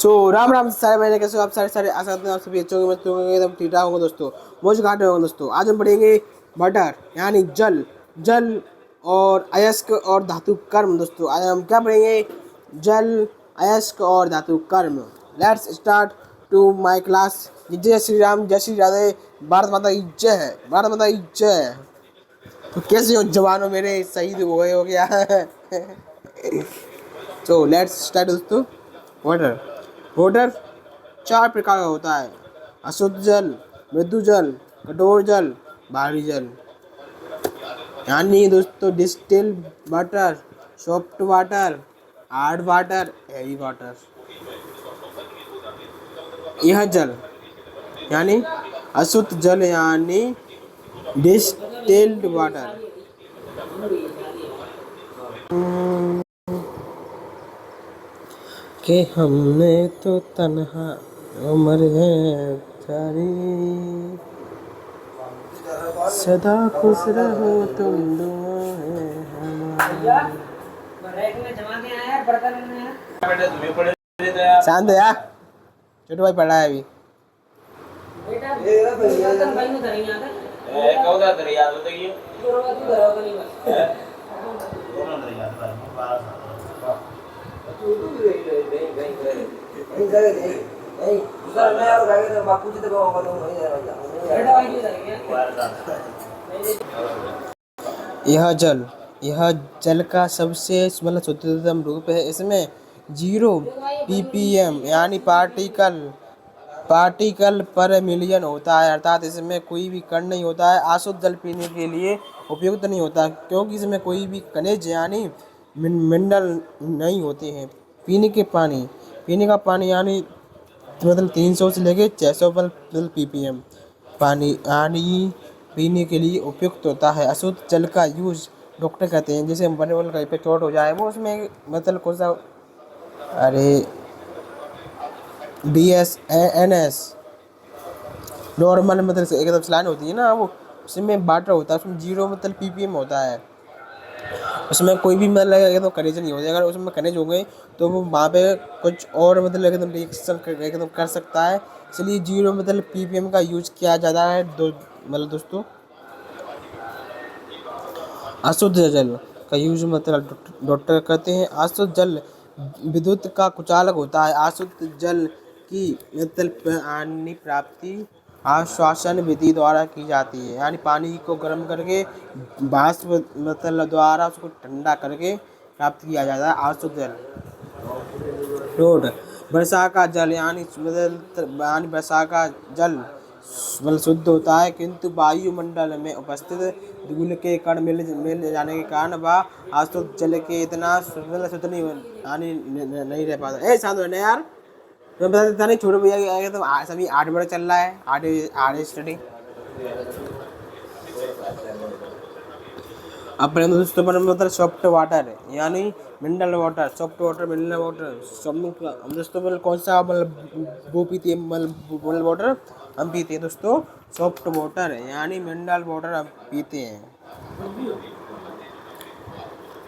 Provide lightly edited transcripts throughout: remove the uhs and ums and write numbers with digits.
राम राम सारे महीने कैसे हो आप सारे सारे आशा करते हैं आप सभी अच्छे होंगे मस्त होंगे एकदम ठीक ठाक होंगे दोस्तों मौज घाटे होंगे दोस्तों। आज हम पढ़ेंगे वाटर यानी जल जल और अयस्क और धातु कर्म दोस्तों। आज हम क्या पढ़ेंगे? जल अयस्क और धातु कर्म। Let's start to my class. जय श्री राम, जय श्री राधे, भारत माता की जय है, भारत माता की जय है। तो कैसे हो जवानों मेरे, शहीद हो गए हो क्या? तो लेट्स स्टार्ट दोस्तों। वाटर वाटर चार प्रकार का होता है: अशुद्ध जल, मृदु जल, कठोर जल, भारी जल। यानी दोस्तों distilled water, soft water, hard water, heavy water. यह जल यानी अशुद्ध जल यानी डिस्टिल्ड वाटर। कि हमने तो तन्हा उम्र है जारी, सदा खुश रहो तुम दुआएं हमारी। शांत है यार, छोटू भाई पढ़ा है अभी। यह जल का सबसे शुद्धतम रूप है। इसमें 0 ppm यानी पार्टिकल पर मिलियन होता है, अर्थात इसमें कोई भी कण नहीं होता है। अशुद्ध जल पीने के लिए उपयुक्त नहीं होता क्योंकि इसमें कोई भी खनिज यानी मिनरल नहीं होते हैं। पीने का पानी यानी 300 से लेके 600 ppm पानी यानी पीने के लिए उपयुक्त होता है। अशुद्ध जल का यूज डॉक्टर कहते हैं, जैसे बड़े वाले कहीं पे चोट हो जाए वो उसमें कौन सा, अरे DSNS नॉर्मल एकदम स्लाइन होती है ना, वो उसमें वाटर होता है, उसमें 0 ppm होता है। उसमें कोई भी एकदम खनिज नहीं होते। अगर उसमें खनिज हो गए तो वो वहाँ पे कुछ और एकदम रिएक्शन एकदम कर सकता है, इसलिए 0 ppm का यूज किया जाता है। दोस्तों अशुद्ध जल का यूज डॉक्टर करते हैं। अशुद्ध जल विद्युत का कुचालक होता है। अशुद्ध जल की पानी प्राप्ति आश्वासन विधि द्वारा की जाती है, यानी पानी को गर्म करके वाष्प द्वारा उसको ठंडा करके प्राप्त किया जाता है अशुद्ध जल। रोड वर्षा का जल यानी वर्षा का जल शुद्ध होता है, किंतु वायुमंडल में उपस्थित धूल के कण मिल जाने के कारण वह अशुद्ध जल के इतना शुद्ध नहीं रह पाता। शांत रहना यार, मैं बता देता नहीं, छोटे भैया तो सभी 8 बड़े चल रहा है, आठ स्टडी। अपने दोस्तों सॉफ्ट वाटर यानी mineral water, soft water, mineral water हम दोस्तों कौन सा वो पीते हैं वाटर हम पीते हैं दोस्तों, सॉफ्ट वाटर यानी मिनरल वाटर हम पीते हैं।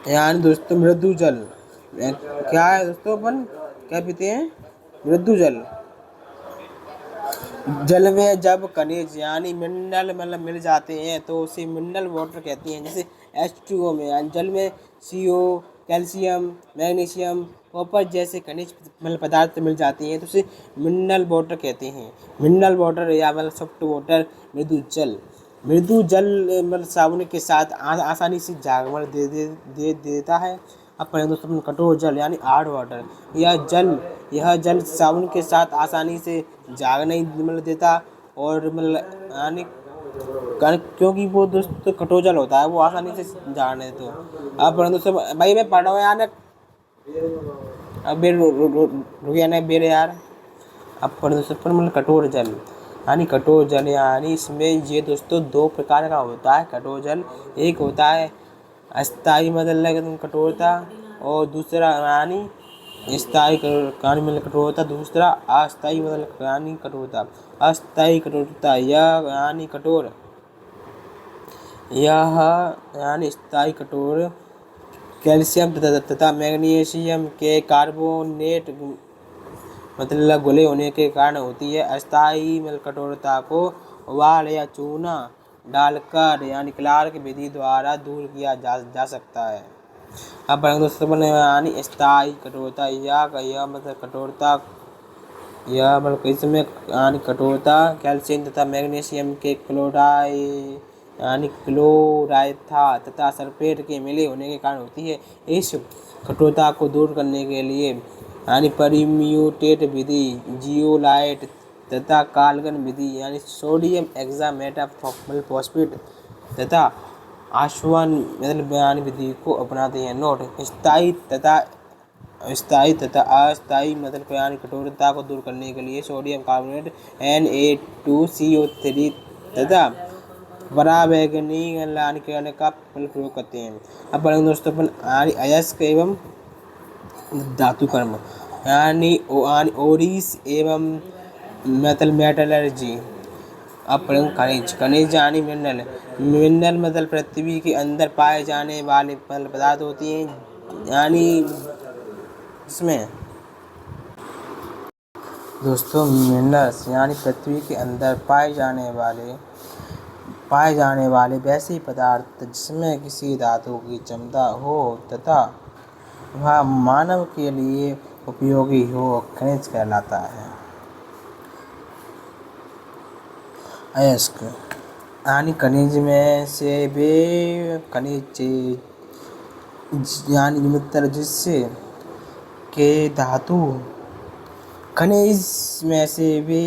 यानी दोस्तों मृदु जल क्या है दोस्तों, अपन क्या पीते हैं? मृदु जल में जब खनिज यानी मिनरल मिल जाते हैं तो उसे मिनरल वाटर कहते हैं। जैसे H2O में, जल में CO, कैल्शियम, मैग्नीशियम, कॉपर जैसे खनिज पदार्थ मिल जाते हैं तो उसे मिनरल वाटर कहते हैं। मिनरल वाटर या सॉफ्ट वाटर मृदु जल साबुन के साथ आसानी से झाग दे देता है। अब दोस्तों कठोर जल यानी हार्ड वाटर। यह जल साबुन के साथ आसानी से झाग नहीं देता और यानी क्योंकि वो दोस्तों कठोर जल होता है, वो आसानी से झाग नहीं देता। अब दोस्तों भाई मैं पढ़ रहा हूँ यार, अब रुकिया नहीं बेरे यार। अब दोस्तों कठोर जल यानी इसमें ये दोस्तों 2 प्रकार का होता है कठोर जल। एक होता है अस्थायी कठोरता और दूसरा यानी स्थायी कठोरता, दूसरा अस्थायी यानी कठोरता। अस्थायी कठोरता यह यानी कठोर, यह यानी स्थायी कठोर कैल्शियम तथा मैग्नीशियम के कार्बोनेट मतलब घुले होने के कारण होती है। अस्थायी मतलब कठोरता को उबाल या चूना डालकर यानी क्लार्क विधि द्वारा दूर किया जा सकता है। अब बढ़ेंगे दोस्तों यानी स्थायी कठोरता या मतलब कठोरता यह मतलब इसमें यानी कठोरता कैल्शियम तथा मैग्नीशियम के क्लोराइड तथा सल्फेट के मिले होने के कारण होती है। इस कठोरता को दूर करने के लिए यानी परम्यूटेट विधि, जियोलाइट तथा काल्गन विधि यानी सोडियम हेक्सामेटाफॉस्फेट तथा आश्वान मतलब बयान विधि को अपनाते हैं। नोट स्थायी तथा अस्थायी मतलब यानी कठोरता को दूर करने के लिए सोडियम कार्बोनेट Na2CO3 तथा पराबैंगनी किरण का प्रयोग करते हैं। अब पढ़ेंगे दोस्तों अपन अयस्क एवं धातु कर्म यानी ओरिस एवं मेटलर्जी। अब पढ़ेंगे खनिज यानी मिनरल मतलब पृथ्वी के अंदर पाए जाने वाले पदार्थ होती हैं यानी इसमें दोस्तों मिनरल्स यानी पृथ्वी के अंदर पाए जाने वाले वैसे पदार्थ जिसमें किसी धातु की क्षमता हो तथा वह मानव के लिए उपयोगी हो खनिज कहलाता है। अयस्क यानी खनिज में से वे खनिज यानी मतलब जिससे के धातु खनिज में से वे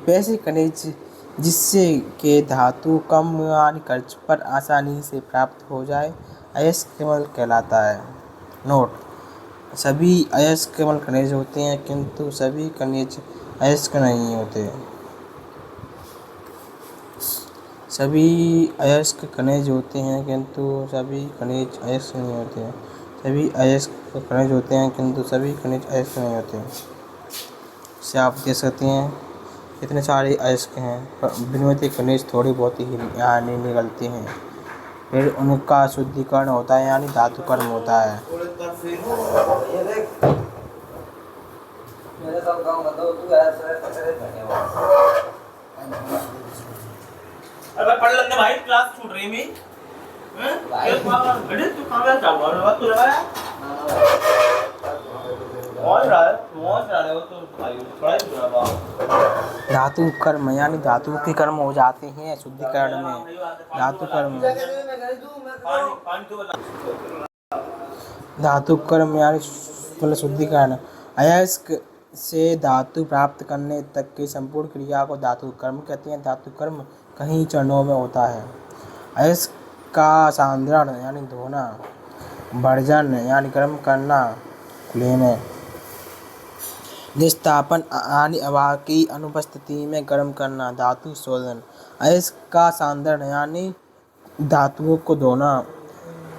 वैसे खनिज जिससे के धातु कम यानी खर्च पर आसानी से प्राप्त हो जाए अयस्क कहलाता है। नोट सभी अयस्क खनिज होते हैं किंतु सभी खनिज अयस्क नहीं होते। सभी अयस्क खनिज होते हैं किंतु सभी खनिज अयस्क नहीं होते। सभी अयस्क खनिज होते हैं किंतु सभी खनिज अयस्क नहीं होते। इससे आप देख सकते हैं कितने सारे अयस्क हैं पर विनिमय खनिज थोड़ी बहुत ही यानी निकलते हैं। फिर उनका शुद्धिकरण होता है यानी धातु कर्म होता है। अरे पढ़ लेते भाई, क्लास छूट रही मेरी। अरे तू कहाँ गया? क्या बोल रहा है तू? लगाया मौज रहा है वो तो भाई थोड़ा ही बुरा बात। धातु कर्म यानी धातु के कर्म हो जाते हैं शुद्धिकरण में। धातु कर्म धातु कर्म यानी मतलब शुद्धिकरण अयस्क से धातु प्राप्त करने तक की संपूर्ण क्रिया को धातु कर्म कहते हैं। धातु कर्म कई चरणों में होता है। अयस्क का सांद्रण यानी धोना, भर्जन यानी गर्म करना, खुले में निस्तापन यानी हवा की अनुपस्थिति में गर्म करना, धातु शोधन। अयस्क का सांद्रण यानी धातुओं को धोना,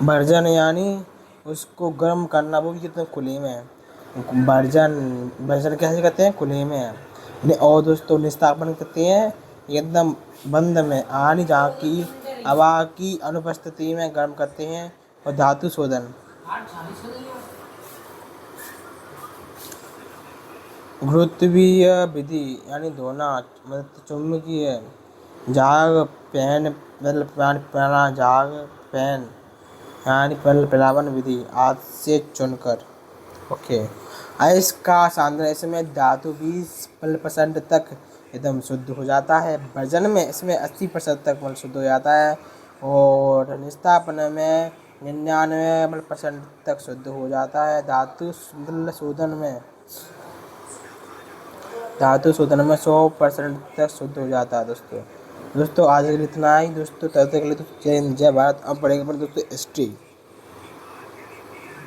भर्जन यानी उसको गर्म करना, वो भी कितने खुले में। भर्जन कैसे करते हैं? खुले में। और दोस्तों निस्तापन करते हैं एकदम बंद में यानी जहाँ की हवा की अनुपस्थिति में गर्म करते हैं। और धातु शोधन गुरुत्वीय विधि यानी धोना, मतलब चुंबकीय झाग पेन झाग पेन यानी पिलावन विधि हाथ से चुनकर। ओके अयस्क का सांद्रण इसमें धातु 20% तक एकदम शुद्ध हो जाता है। भर्जन में इसमें 80% तक मतलब शुद्ध हो जाता है। और निस्तापन में 99% तक शुद्ध हो जाता है। धातु शोधन में 100% तक शुद्ध हो जाता है। दोस्तों आज के लिए इतना ही दोस्तों। तब तक के लिए जय हिंद जय भारत। अब पढ़ेंगे दोस्तों हिस्ट्री।